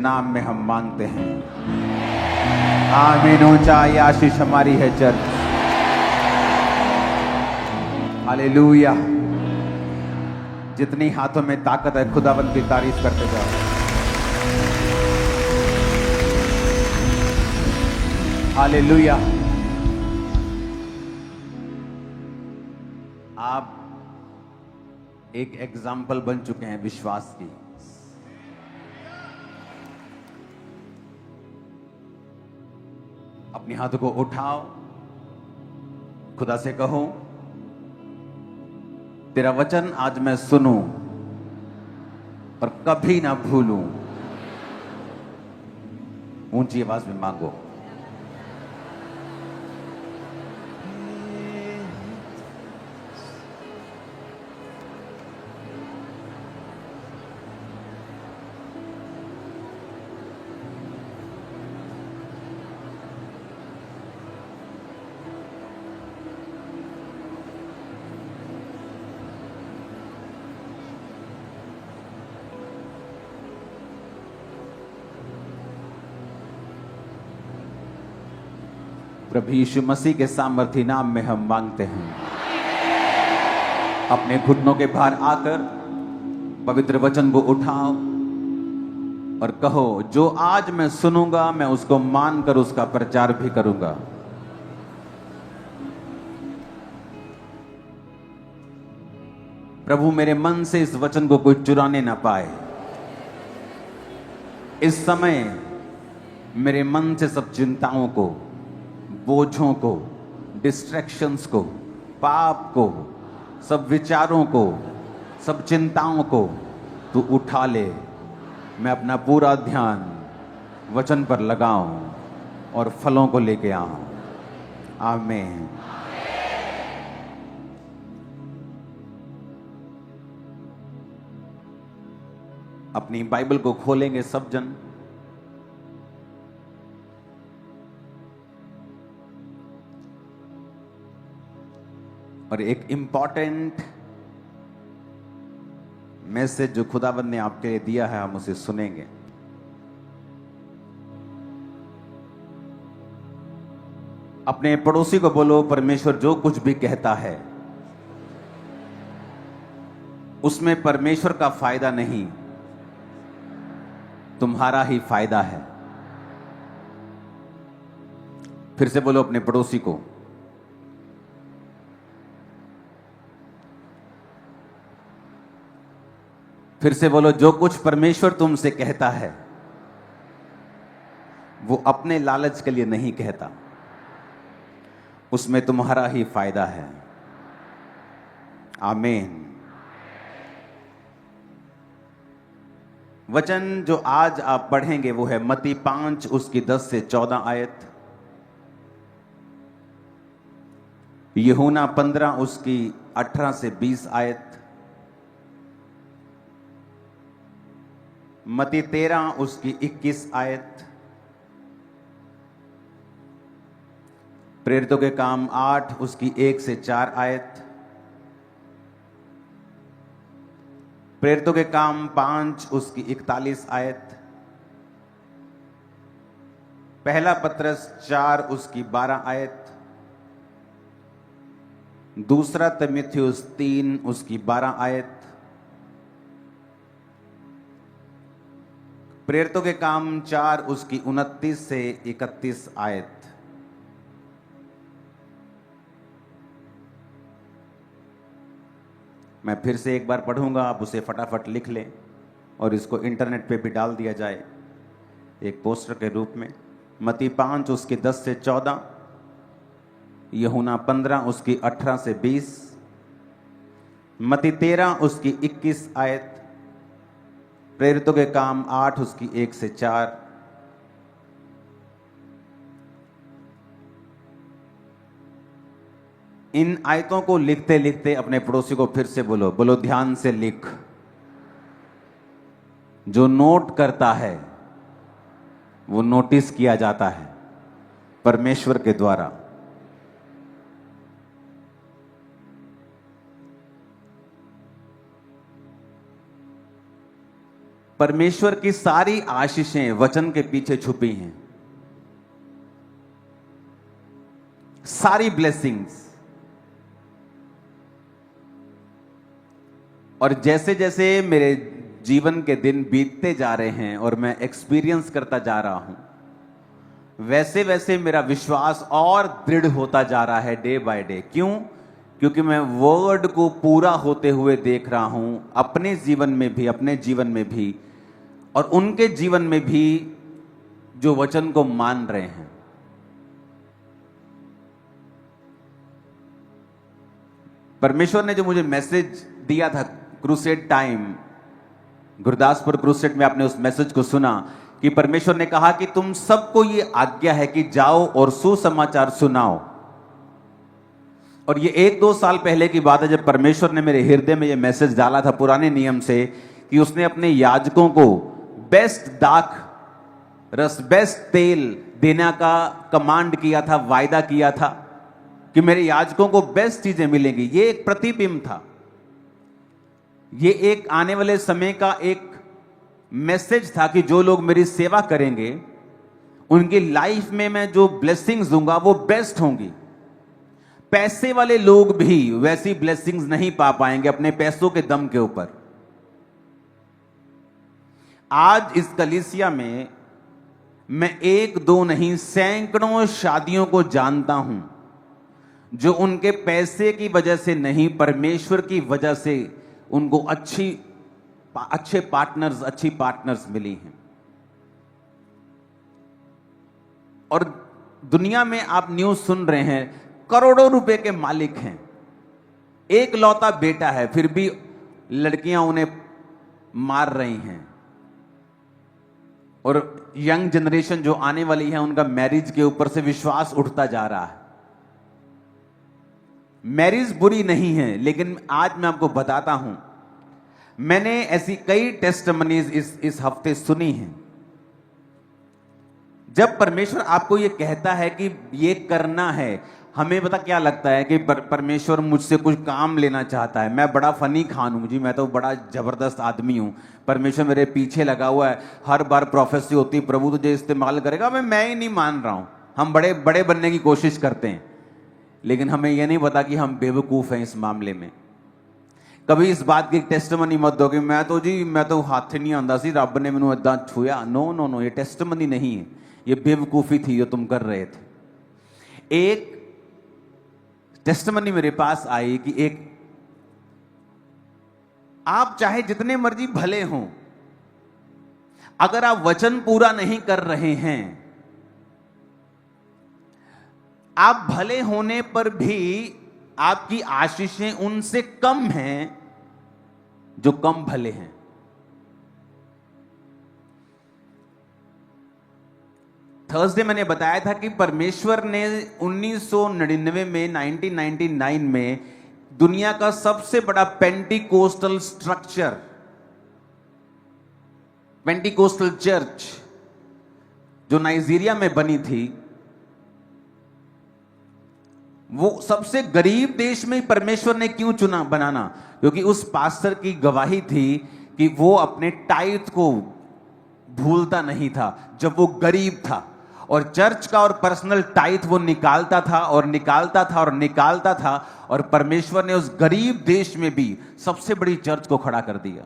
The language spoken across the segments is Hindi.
नाम में हम मांगते हैं। आमीन। ऊंचाई आशीष हमारी है चर्च। हालेलुया। जितनी हाथों में ताकत है खुदावंद की तारीफ करते जाओ। हालेलुया। आप एक एग्जाम्पल बन चुके हैं विश्वास की। अपने हाथों को उठाओ, खुदा से कहो, तेरा वचन आज मैं सुनूं और कभी ना भूलूं। ऊंची आवाज में मांगो। प्रभु यीशु मसीह के सामर्थी नाम में हम मांगते हैं। अपने घुटनों के भार आकर पवित्र वचन को उठाओ और कहो, जो आज मैं सुनूंगा मैं उसको मानकर उसका प्रचार भी करूंगा। प्रभु मेरे मन से इस वचन को कोई चुराने ना पाए। इस समय मेरे मन से सब चिंताओं को, बोझों को, डिस्ट्रैक्शंस को, पाप को, सब विचारों को, सब चिंताओं को तू उठा ले। मैं अपना पूरा ध्यान वचन पर लगाऊं और फलों को लेके आऊं। आमीन। अपनी बाइबल को खोलेंगे सब जन। और एक इंपॉर्टेंट मैसेज जो खुदावंद ने आपके लिए दिया है, हम उसे सुनेंगे। अपने पड़ोसी को बोलो, परमेश्वर जो कुछ भी कहता है उसमें परमेश्वर का फायदा नहीं, तुम्हारा ही फायदा है। फिर से बोलो अपने पड़ोसी को। फिर से बोलो, जो कुछ परमेश्वर तुमसे कहता है वो अपने लालच के लिए नहीं कहता, उसमें तुम्हारा ही फायदा है। आमीन। वचन जो आज आप पढ़ेंगे वो है मत्ती 5 उसकी 10 से 14 आयत, यूहन्ना 15 उसकी 18 से 20 आयत, मत्ती 13 उसकी 21 आयत, प्रेरितों के काम 8 उसकी 1 से 4 आयत, प्रेरितों के काम 5 उसकी 41 आयत, पहला पत्रस 4 उसकी 12 आयत, दूसरा तीमुथियुस 3 उसकी 12 आयत, प्रेरितों के काम 4 उसकी 29 से 31 आयत। मैं फिर से एक बार पढ़ूंगा, आप उसे फटाफट लिख लें और इसको इंटरनेट पे भी डाल दिया जाए एक पोस्टर के रूप में। मत्ती 5 उसकी 10 से 14, यूहन्ना 15 उसकी 18 से 20, मत्ती 13 उसकी 21 आयत, प्रेरितों के काम 8 उसकी 1 से 4, इन आयतों को लिखते लिखते अपने पड़ोसी को फिर से बोलो, बोलो ध्यान से लिख। जो नोट करता है वो नोटिस किया जाता है परमेश्वर के द्वारा। परमेश्वर की सारी आशीषें वचन के पीछे छुपी हैं। सारी ब्लेसिंग्स। और जैसे जैसे मेरे जीवन के दिन बीतते जा रहे हैं और मैं एक्सपीरियंस करता जा रहा हूं, वैसे वैसे मेरा विश्वास और दृढ़ होता जा रहा है डे बाय डे। क्यों? क्योंकि मैं वर्ड को पूरा होते हुए देख रहा हूं, अपने जीवन में भी, अपने जीवन में भी और उनके जीवन में भी जो वचन को मान रहे हैं। परमेश्वर ने जो मुझे मैसेज दिया था क्रूसेड टाइम, गुरदासपुर क्रूसेड में आपने उस मैसेज को सुना कि परमेश्वर ने कहा कि तुम सबको ये आज्ञा है कि जाओ और सुसमाचार सुनाओ। और ये 1-2 साल पहले की बात है जब परमेश्वर ने मेरे हृदय में ये मैसेज डाला था पुराने नियम से, कि उसने अपने याजकों को बेस्ट दाख रस, बेस्ट तेल देने का कमांड किया था, वायदा किया था कि मेरे याजकों को बेस्ट चीजें मिलेंगी। ये एक प्रतिबिंब था, ये एक आने वाले समय का एक मैसेज था कि जो लोग मेरी सेवा करेंगे उनकी लाइफ में मैं जो ब्लेसिंग्स दूंगा वो बेस्ट होंगी। पैसे वाले लोग भी वैसी ब्लेसिंग्स नहीं पा पाएंगे अपने पैसों के दम के ऊपर। आज इस कलीसिया में मैं 1-2 नहीं, सैकड़ों शादियों को जानता हूं जो उनके पैसे की वजह से नहीं, परमेश्वर की वजह से उनको अच्छे पार्टनर्स, अच्छी पार्टनर्स मिली हैं। और दुनिया में आप न्यूज सुन रहे हैं, करोड़ों रुपए के मालिक हैं, एक लौता बेटा है, फिर भी लड़कियां उन्हें मार रही हैं। और यंग जनरेशन जो आने वाली है उनका मैरिज के ऊपर से विश्वास उठता जा रहा है। मैरिज बुरी नहीं है, लेकिन आज मैं आपको बताता हूं, मैंने ऐसी कई टेस्टिमनीज इस हफ्ते सुनी हैं। जब परमेश्वर आपको यह कहता है कि ये करना है, हमें पता क्या लगता है कि परमेश्वर मुझसे कुछ काम लेना चाहता है। मैं बड़ा फनी खान हूं जी, मैं तो बड़ा जबरदस्त आदमी हूं, परमेश्वर मेरे पीछे लगा हुआ है, हर बार प्रोफेसी होती, प्रभु तुझे इस्तेमाल करेगा। मैं ही नहीं मान रहा हूं। हम बड़े बड़े बनने की कोशिश करते हैं, लेकिन हमें यह नहीं पता कि हम बेवकूफ हैं इस मामले में। कभी इस बात की टेस्टिमनी मत दो कि मैं तो हाथ नहीं आंदा सी, रब ने मैनू इदां छुया। नो नो नो, ये टेस्टिमनी नहीं है, ये बेवकूफी थी जो तुम कर रहे थे। एक टेस्टिमनी मेरे पास आई कि एक, आप चाहे जितने मर्जी भले हों, अगर आप वचन पूरा नहीं कर रहे हैं, आप भले होने पर भी आपकी आशीषें उनसे कम हैं जो कम भले हैं। थर्सडे मैंने बताया था कि परमेश्वर ने 1999 में 1999 में दुनिया का सबसे बड़ा पेंटिकोस्टल स्ट्रक्चर, पेंटिकोस्टल चर्च जो नाइजीरिया में बनी थी, वो सबसे गरीब देश में परमेश्वर ने क्यों चुना बनाना? क्योंकि उस पास्टर की गवाही थी कि वो अपने टाइट को भूलता नहीं था जब वो गरीब था, और चर्च का और पर्सनल टाइट वो निकालता था और निकालता था और निकालता था, और परमेश्वर ने उस गरीब देश में भी सबसे बड़ी चर्च को खड़ा कर दिया।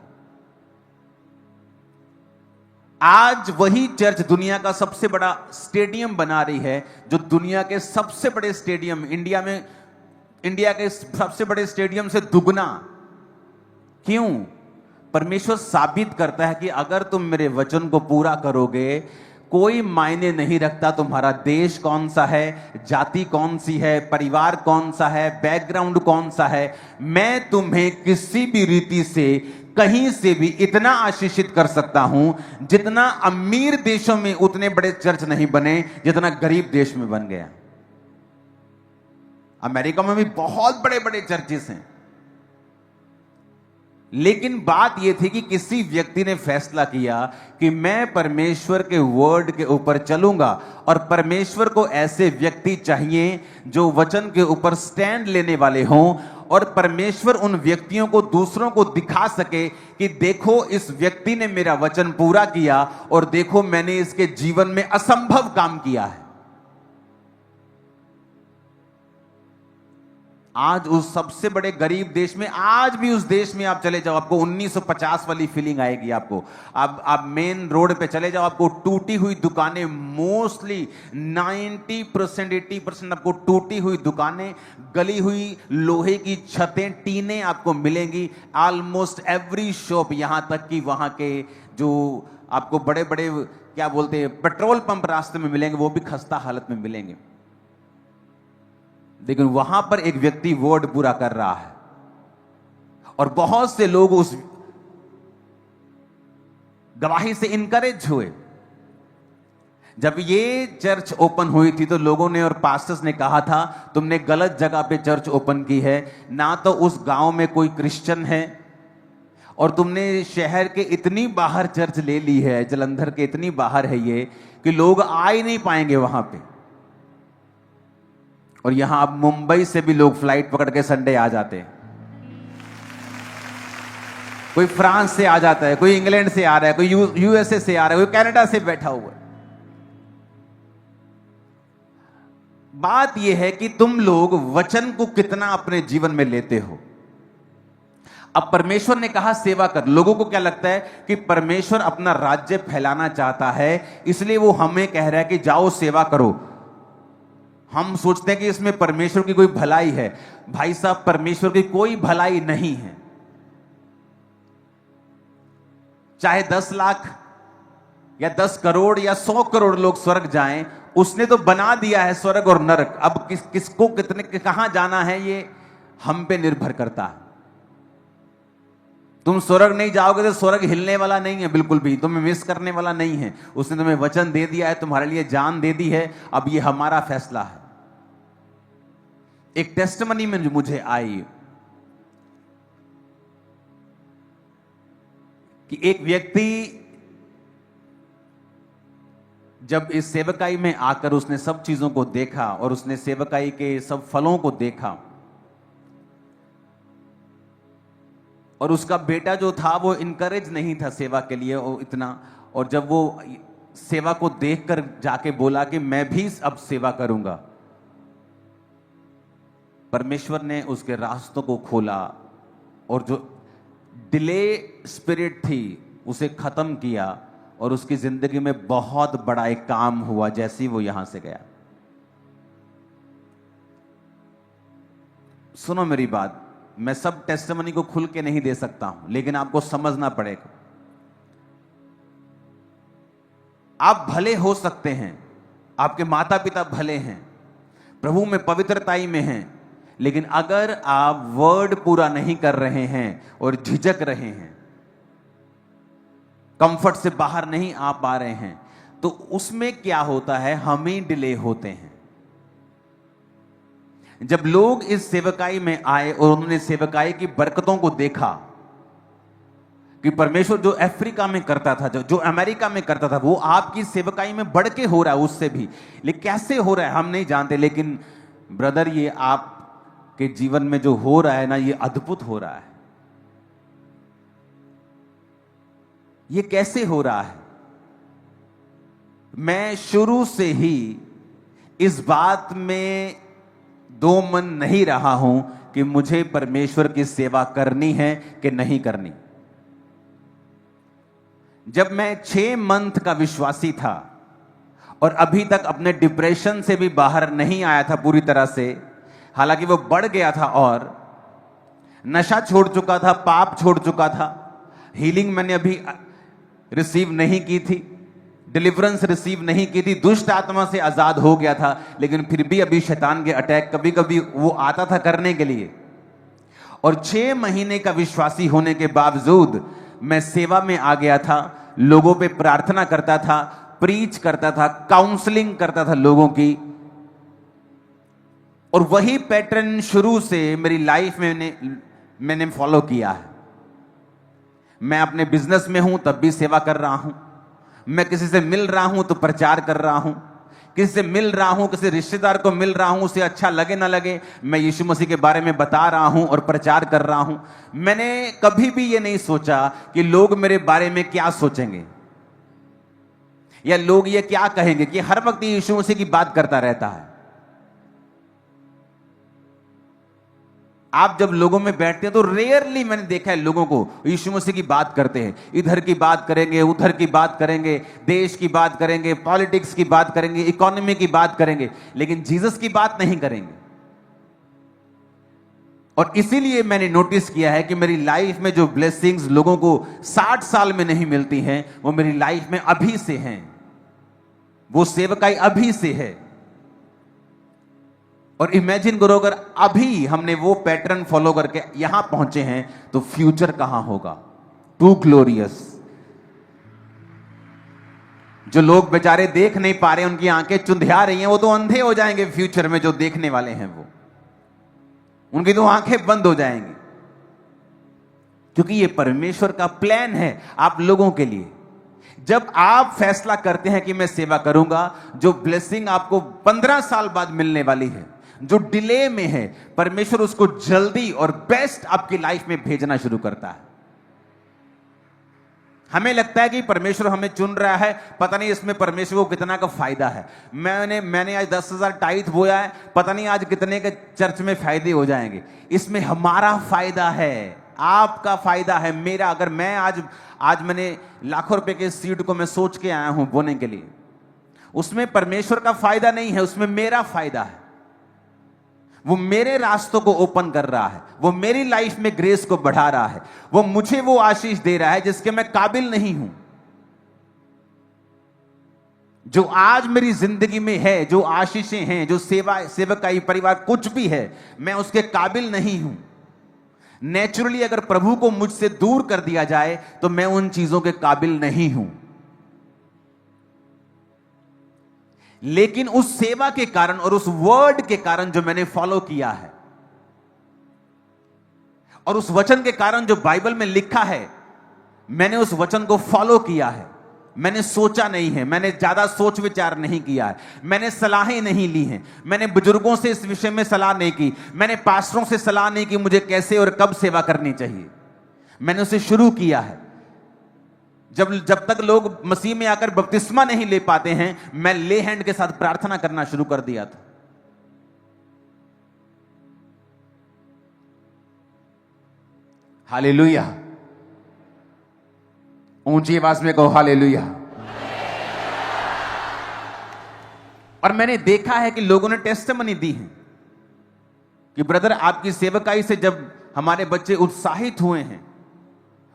आज वही चर्च दुनिया का सबसे बड़ा स्टेडियम बना रही है, जो दुनिया के सबसे बड़े स्टेडियम, इंडिया के सबसे बड़े स्टेडियम से दुगना। क्यों? परमेश्वर साबित करता है कि अगर तुम मेरे वचन को पूरा करोगे, कोई मायने नहीं रखता तुम्हारा देश कौन सा है, जाति कौन सी है, परिवार कौन सा है, बैकग्राउंड कौन सा है, मैं तुम्हें किसी भी रीति से कहीं से भी इतना आशीषित कर सकता हूं जितना अमीर देशों में उतने बड़े चर्च नहीं बने जितना गरीब देश में बन गया। अमेरिका में भी बहुत बड़े बड़े चर्चेस हैं, लेकिन बात यह थी कि किसी व्यक्ति ने फैसला किया कि मैं परमेश्वर के वर्ड के ऊपर चलूंगा, और परमेश्वर को ऐसे व्यक्ति चाहिए जो वचन के ऊपर स्टैंड लेने वाले हों, और परमेश्वर उन व्यक्तियों को दूसरों को दिखा सके कि देखो इस व्यक्ति ने मेरा वचन पूरा किया, और देखो मैंने इसके जीवन में असंभव काम किया है। आज उस सबसे बड़े गरीब देश में, आज भी उस देश में आप चले जाओ, आपको 1950 वाली फीलिंग आएगी। आपको आप मेन रोड पे चले जाओ, आपको टूटी हुई दुकानें, मोस्टली 90% 80% आपको टूटी हुई दुकानें, गली हुई लोहे की छतें, टीनें आपको मिलेंगी। ऑलमोस्ट एवरी शॉप, यहां तक कि वहां के जो आपको बड़े बड़े क्या बोलते हैं पेट्रोल पंप रास्ते में मिलेंगे, वो भी खस्ता हालत में मिलेंगे। लेकिन वहां पर एक व्यक्ति वर्ड पूरा कर रहा है, और बहुत से लोग उस गवाही से इनकरेज हुए। जब ये चर्च ओपन हुई थी तो लोगों ने और पास्टर्स ने कहा था तुमने गलत जगह पे चर्च ओपन की है, ना तो उस गांव में कोई क्रिश्चियन है, और तुमने शहर के इतनी बाहर चर्च ले ली है, जलंधर के इतनी बाहर है ये कि लोग आ ही नहीं पाएंगे वहां पे। और यहां अब मुंबई से भी लोग फ्लाइट पकड़ के संडे आ जाते हैं, कोई फ्रांस से आ जाता है, कोई इंग्लैंड से आ रहा है, कोई यूएसए से आ रहा है, कोई कनाडा से बैठा हुआ है। बात यह है कि तुम लोग वचन को कितना अपने जीवन में लेते हो। अब परमेश्वर ने कहा सेवा कर। लोगों को क्या लगता है कि परमेश्वर अपना राज्य फैलाना चाहता है, इसलिए वो हमें कह रहा है कि जाओ सेवा करो। हम सोचते हैं कि इसमें परमेश्वर की कोई भलाई है। भाई साहब, परमेश्वर की कोई भलाई नहीं है। चाहे 10 लाख या 10 करोड़ या 100 करोड़ लोग स्वर्ग जाएं, उसने तो बना दिया है स्वर्ग और नरक। अब किसको कितने कहां जाना है ये हम पे निर्भर करता है। तुम स्वर्ग नहीं जाओगे तो स्वर्ग हिलने वाला नहीं है, बिल्कुल भी तुम्हें मिस करने वाला नहीं है। उसने तुम्हें वचन दे दिया है, तुम्हारे लिए जान दे दी है। अब ये हमारा फैसला है। एक टेस्टिमनी में जो मुझे आई कि एक व्यक्ति जब इस सेवकाई में आकर उसने सब चीजों को देखा और उसने सेवकाई के सब फलों को देखा, और उसका बेटा जो था वो इनकरेज नहीं था सेवा के लिए वो इतना, और जब वो सेवा को देखकर जाके बोला कि मैं भी अब सेवा करूंगा, परमेश्वर ने उसके रास्तों को खोला और जो डिले स्पिरिट थी उसे खत्म किया, और उसकी जिंदगी में बहुत बड़ा एक काम हुआ जैसे ही वो यहां से गया। सुनो मेरी बात, मैं सब टेस्टिमनी को खुल के नहीं दे सकता हूं, लेकिन आपको समझना पड़ेगा। आप भले हो सकते हैं, आपके माता पिता भले हैं, प्रभु में पवित्रताई में हैं, लेकिन अगर आप वर्ड पूरा नहीं कर रहे हैं और झिझक रहे हैं, कंफर्ट से बाहर नहीं आ पा रहे हैं, तो उसमें क्या होता है, हम ही डिले होते हैं। जब लोग इस सेवकाई में आए और उन्होंने सेवकाई की बरकतों को देखा कि परमेश्वर जो अफ्रीका में करता था, जो अमेरिका में करता था, वो आपकी सेवकाई में बढ़ के हो रहा है उससे भी। लेकिन कैसे हो रहा है हम नहीं जानते, लेकिन ब्रदर ये आपके जीवन में जो हो रहा है ना, ये अद्भुत हो रहा है। ये कैसे हो रहा है? मैं शुरू से ही इस बात में दो मन नहीं रहा हूं कि मुझे परमेश्वर की सेवा करनी है कि नहीं करनी। जब मैं 6 मंथ का विश्वासी था और अभी तक अपने डिप्रेशन से भी बाहर नहीं आया था पूरी तरह से, हालांकि वो बढ़ गया था, और नशा छोड़ चुका था, पाप छोड़ चुका था, हीलिंग मैंने अभी रिसीव नहीं की थी, डिलीवरेंस रिसीव नहीं की थी, दुष्ट आत्मा से आजाद हो गया था, लेकिन फिर भी अभी शैतान के अटैक कभी कभी वो आता था करने के लिए। और 6 महीने का विश्वासी होने के बावजूद मैं सेवा में आ गया था, लोगों पे प्रार्थना करता था, प्रीच करता था, काउंसलिंग करता था लोगों की, और वही पैटर्न शुरू से मेरी लाइफ में मैंने फॉलो किया है। मैं अपने बिजनेस में हूं तब भी सेवा कर रहा हूं, मैं किसी से मिल रहा हूं तो प्रचार कर रहा हूं, किसी से मिल रहा हूं, किसी रिश्तेदार को मिल रहा हूं, उसे अच्छा लगे ना लगे, मैं यीशु मसीह के बारे में बता रहा हूं और प्रचार कर रहा हूं। मैंने कभी भी ये नहीं सोचा कि लोग मेरे बारे में क्या सोचेंगे या लोग ये क्या कहेंगे कि हर वक्त यीशु मसीह की बात करता रहता है। आप जब लोगों में बैठते हैं तो रेयरली मैंने देखा है लोगों को यीशु मसीह की बात करते हैं। इधर की बात करेंगे, उधर की बात करेंगे, देश की बात करेंगे, पॉलिटिक्स की बात करेंगे, इकोनॉमी की बात करेंगे, लेकिन जीसस की बात नहीं करेंगे। और इसीलिए मैंने नोटिस किया है कि मेरी लाइफ में जो ब्लेसिंग्स लोगों को 60 साल में नहीं मिलती हैं, वो मेरी लाइफ में अभी से हैं, वो सेवकाई अभी से है। और इमेजिन करो अगर अभी हमने वो पैटर्न फॉलो करके यहां पहुंचे हैं तो फ्यूचर कहां होगा। Too glorious. जो लोग बेचारे देख नहीं पा रहे, उनकी आंखें चुंधिया रही हैं, वो तो अंधे हो जाएंगे फ्यूचर में। जो देखने वाले हैं वो, उनकी तो आंखें बंद हो जाएंगी, क्योंकि ये परमेश्वर का प्लान है आप लोगों के लिए। जब आप फैसला करते हैं कि मैं सेवा करूंगा, जो ब्लेसिंग आपको 15 साल बाद मिलने वाली है, जो डिले में है, परमेश्वर उसको जल्दी और बेस्ट आपकी लाइफ में भेजना शुरू करता है। हमें लगता है कि परमेश्वर हमें चुन रहा है, पता नहीं इसमें परमेश्वर को कितना का फायदा है। मैंने आज 10,000 टाइथ बोया है, पता नहीं आज कितने के चर्च में फायदे हो जाएंगे। इसमें हमारा फायदा है, आपका फायदा है, मेरा। अगर मैं आज मैंने लाखों रुपए के सीड को मैं सोच के आया हूं बोने के लिए, उसमें परमेश्वर का फायदा नहीं है, उसमें मेरा फायदा है। वो मेरे रास्तों को ओपन कर रहा है, वो मेरी लाइफ में ग्रेस को बढ़ा रहा है, वो मुझे वो आशीष दे रहा है जिसके मैं काबिल नहीं हूं। जो आज मेरी जिंदगी में है, जो आशीषें हैं, जो सेवकाई परिवार कुछ भी है, मैं उसके काबिल नहीं हूं। नेचुरली अगर प्रभु को मुझसे दूर कर दिया जाए तो मैं उन चीजों के काबिल नहीं हूं। लेकिन उस सेवा के कारण और उस वर्ड के कारण जो मैंने फॉलो किया है, और उस वचन के कारण जो बाइबल में लिखा है, मैंने उस वचन को फॉलो किया है। मैंने सोचा नहीं है, मैंने ज्यादा सोच विचार नहीं किया है, मैंने सलाहें नहीं ली हैं, मैंने बुजुर्गों से इस विषय में सलाह नहीं की, मैंने पास्टरों से सलाह नहीं की मुझे कैसे और कब सेवा करनी चाहिए। मैंने उसे शुरू किया है। जब तक लोग मसीह में आकर बपतिस्मा नहीं ले पाते हैं, मैं ले हैंड के साथ प्रार्थना करना शुरू कर दिया था। हालेलुया। ऊंची आवाज में कहो हालेलुया। और मैंने देखा है कि लोगों ने टेस्टिमनी दी है कि ब्रदर, आपकी सेवकाई से जब हमारे बच्चे उत्साहित हुए हैं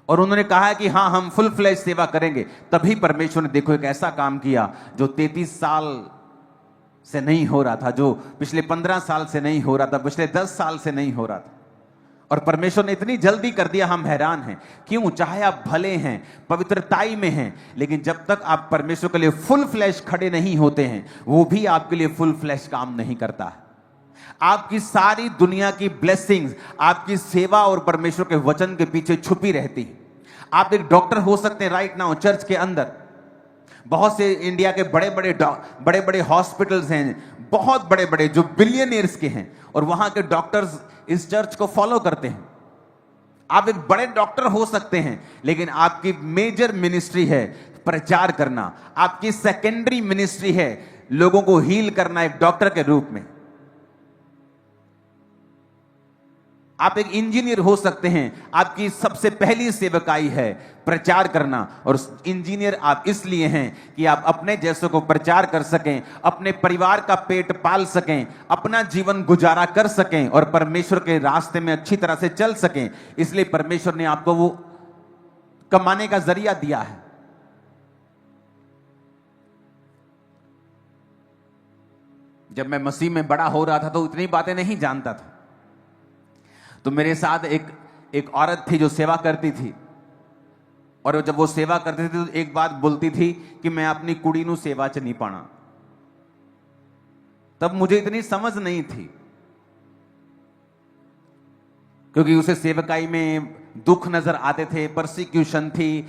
और उन्होंने कहा है कि हां हम फुल फ्लैश सेवा करेंगे, तभी परमेश्वर ने देखो एक ऐसा काम किया जो 33 साल से नहीं हो रहा था, जो पिछले 15 साल से नहीं हो रहा था, पिछले 10 साल से नहीं हो रहा था। और परमेश्वर ने इतनी जल्दी कर दिया, हम हैरान हैं। क्यों? चाहे आप भले हैं, पवित्रताई में हैं, लेकिन जब तक आप परमेश्वर के लिए फुल फ्लैश खड़े नहीं होते हैं, वो भी आपके लिए फुल फ्लैश काम नहीं करता है। आपकी सारी दुनिया की ब्लेसिंग्स आपकी सेवा और परमेश्वर के वचन के पीछे छुपी रहती है। आप एक डॉक्टर हो सकते हैं राइट नाउ चर्च के अंदर। बहुत से इंडिया के बड़े बड़े हॉस्पिटल्स हैं, बहुत बड़े बड़े, जो बिलियनियर्स के हैं, और वहां के डॉक्टर्स इस चर्च को फॉलो करते हैं। आप एक बड़े डॉक्टर हो सकते हैं, लेकिन आपकी मेजर मिनिस्ट्री है प्रचार करना, आपकी सेकेंडरी मिनिस्ट्री है लोगों को हील करना एक डॉक्टर के रूप में। आप एक इंजीनियर हो सकते हैं, आपकी सबसे पहली सेवकाई है प्रचार करना, और इंजीनियर आप इसलिए हैं कि आप अपने जैसों को प्रचार कर सकें, अपने परिवार का पेट पाल सकें, अपना जीवन गुजारा कर सकें और परमेश्वर के रास्ते में अच्छी तरह से चल सकें। इसलिए परमेश्वर ने आपको वो कमाने का जरिया दिया है। जब मैं मसीह में बड़ा हो रहा था तो इतनी बातें नहीं जानता था। तो मेरे साथ एक औरत थी जो सेवा करती थी, और जब वो सेवा करती थी तो एक बात बोलती थी कि मैं अपनी कुड़ी नू सेवा च नहीं पाना। तब मुझे इतनी समझ नहीं थी। क्योंकि उसे सेवकाई में दुख नजर आते थे, परसिक्यूशन थी,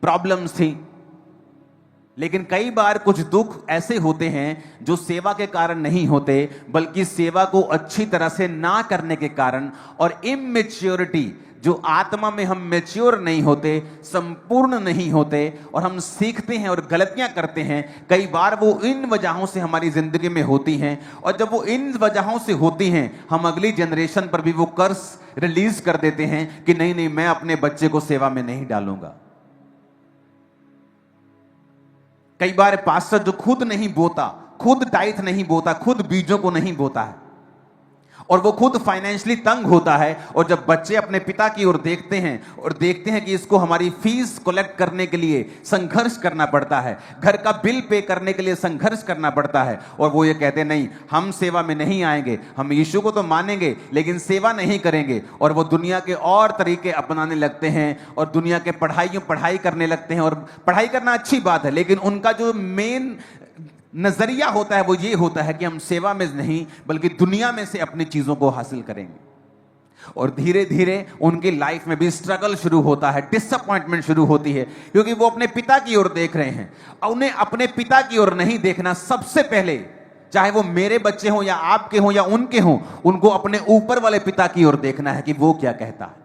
प्रॉब्लम्स थी। लेकिन कई बार कुछ दुख ऐसे होते हैं जो सेवा के कारण नहीं होते, बल्कि सेवा को अच्छी तरह से ना करने के कारण, और इमेच्योरिटी, जो आत्मा में हम मैच्योर नहीं होते, संपूर्ण नहीं होते, और हम सीखते हैं और गलतियां करते हैं। कई बार वो इन वजहों से हमारी जिंदगी में होती हैं, और जब वो इन वजहों से होती हैं, हम अगली जनरेशन पर भी वो कर्स रिलीज कर देते हैं कि नहीं नहीं, मैं अपने बच्चे को सेवा में नहीं डालूंगा। कई बार पास्टर जो खुद नहीं बोता, खुद टाइथ नहीं बोता, खुद बीजों को नहीं बोता है, और वो खुद फाइनेंशियली तंग होता है, और जब बच्चे अपने पिता की ओर देखते हैं और देखते हैं कि इसको हमारी फीस कलेक्ट करने के लिए संघर्ष करना पड़ता है, घर का बिल पे करने के लिए संघर्ष करना पड़ता है, और वो ये कहते हैं नहीं, हम सेवा में नहीं आएंगे, हम यीशु को तो मानेंगे लेकिन सेवा नहीं करेंगे, और वो दुनिया के और तरीके अपनाने लगते हैं और दुनिया के पढ़ाई करने लगते हैं। और पढ़ाई करना अच्छी बात है, लेकिन उनका जो मेन नजरिया होता है वो ये होता है कि हम सेवा में नहीं बल्कि दुनिया में से अपनी चीजों को हासिल करेंगे। और धीरे धीरे उनकी लाइफ में भी स्ट्रगल शुरू होता है, डिसअपॉइंटमेंट शुरू होती है, क्योंकि वो अपने पिता की ओर देख रहे हैं। और उन्हें अपने पिता की ओर नहीं देखना, सबसे पहले चाहे वो मेरे बच्चे हों या आपके हों या उनके हों, उनको अपने ऊपर वाले पिता की ओर देखना है कि वो क्या कहता है।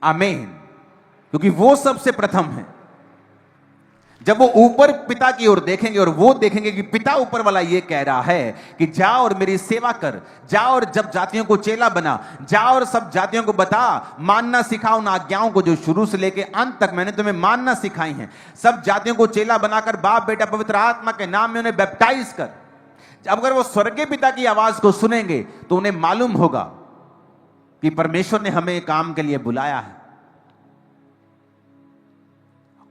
आमीन। क्योंकि वो सबसे प्रथम है। जब वो ऊपर पिता की ओर देखेंगे और वो देखेंगे कि पिता ऊपर वाला ये कह रहा है कि जा और मेरी सेवा कर, जा और जब जातियों को चेला बना, जा और सब जातियों को बता, मानना सिखा उन आज्ञाओं को जो शुरू से लेके अंत तक मैंने तुम्हें मानना सिखाई हैं। सब जातियों को चेला बनाकर बाप बेटा पवित्र आत्मा के नाम में उन्हें बैप्टाइज कर। अब अगर वो स्वर्गीय पिता की आवाज को सुनेंगे तो उन्हें मालूम होगा कि परमेश्वर ने हमें काम के लिए बुलाया है।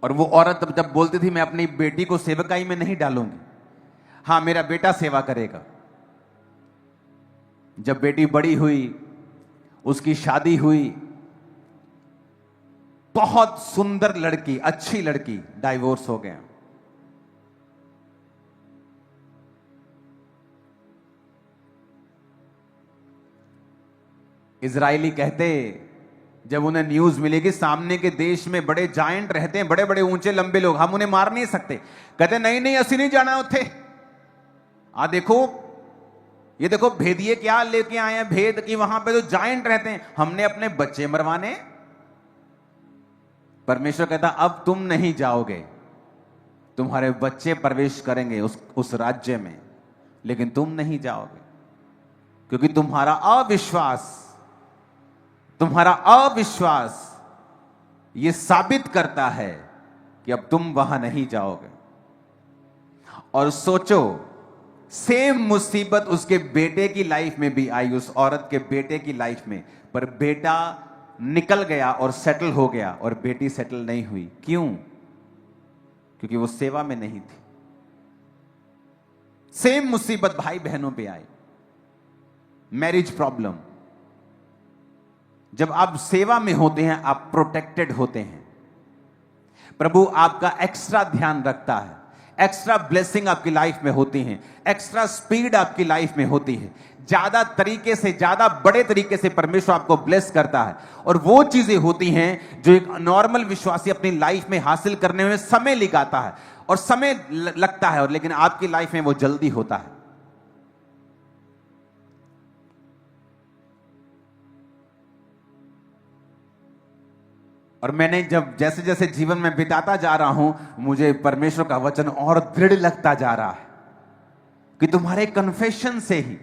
और वो औरत जब बोलती थी मैं अपनी बेटी को सेवकाई में नहीं डालूंगी, हां मेरा बेटा सेवा करेगा। जब बेटी बड़ी हुई, उसकी शादी हुई, बहुत सुंदर लड़की, अच्छी लड़की, डाइवोर्स हो गया। इजरायली कहते, जब उन्हें न्यूज मिली कि सामने के देश में बड़े जायंट रहते हैं, बड़े बड़े ऊंचे लंबे लोग, हम उन्हें मार नहीं सकते, कहते नहीं नहीं असि नहीं जाना उठे। देखो ये देखो भेदिए क्या लेके आए हैं, भेद की वहां पे तो जायंट रहते हैं, हमने अपने बच्चे मरवाने। परमेश्वर कहता अब तुम नहीं जाओगे, तुम्हारे बच्चे प्रवेश करेंगे उस राज्य में, लेकिन तुम नहीं जाओगे, क्योंकि तुम्हारा अविश्वास यह साबित करता है कि अब तुम वहां नहीं जाओगे। और सोचो, सेम मुसीबत उसके बेटे की लाइफ में भी आई, उस औरत के बेटे की लाइफ में, पर बेटा निकल गया और सेटल हो गया और बेटी सेटल नहीं हुई। क्यों? क्योंकि वो सेवा में नहीं थी। सेम मुसीबत भाई बहनों पे आई, मैरिज प्रॉब्लम। जब आप सेवा में होते हैं आप प्रोटेक्टेड होते हैं, प्रभु आपका एक्स्ट्रा ध्यान रखता है, एक्स्ट्रा ब्लेसिंग आपकी लाइफ में होती है, एक्स्ट्रा स्पीड आपकी लाइफ में होती है, ज्यादा तरीके से, ज्यादा बड़े तरीके से परमेश्वर आपको ब्लेस करता है। और वो चीजें होती हैं जो एक नॉर्मल विश्वासी अपनी लाइफ में हासिल करने में समय लगाता है और समय लगता है, और लेकिन आपकी लाइफ में वो जल्दी होता है। और मैंने जब जैसे जैसे जीवन में बिताता जा रहा हूं, मुझे परमेश्वर का वचन और दृढ़ लगता जा रहा है कि तुम्हारे कन्फेशन से ही,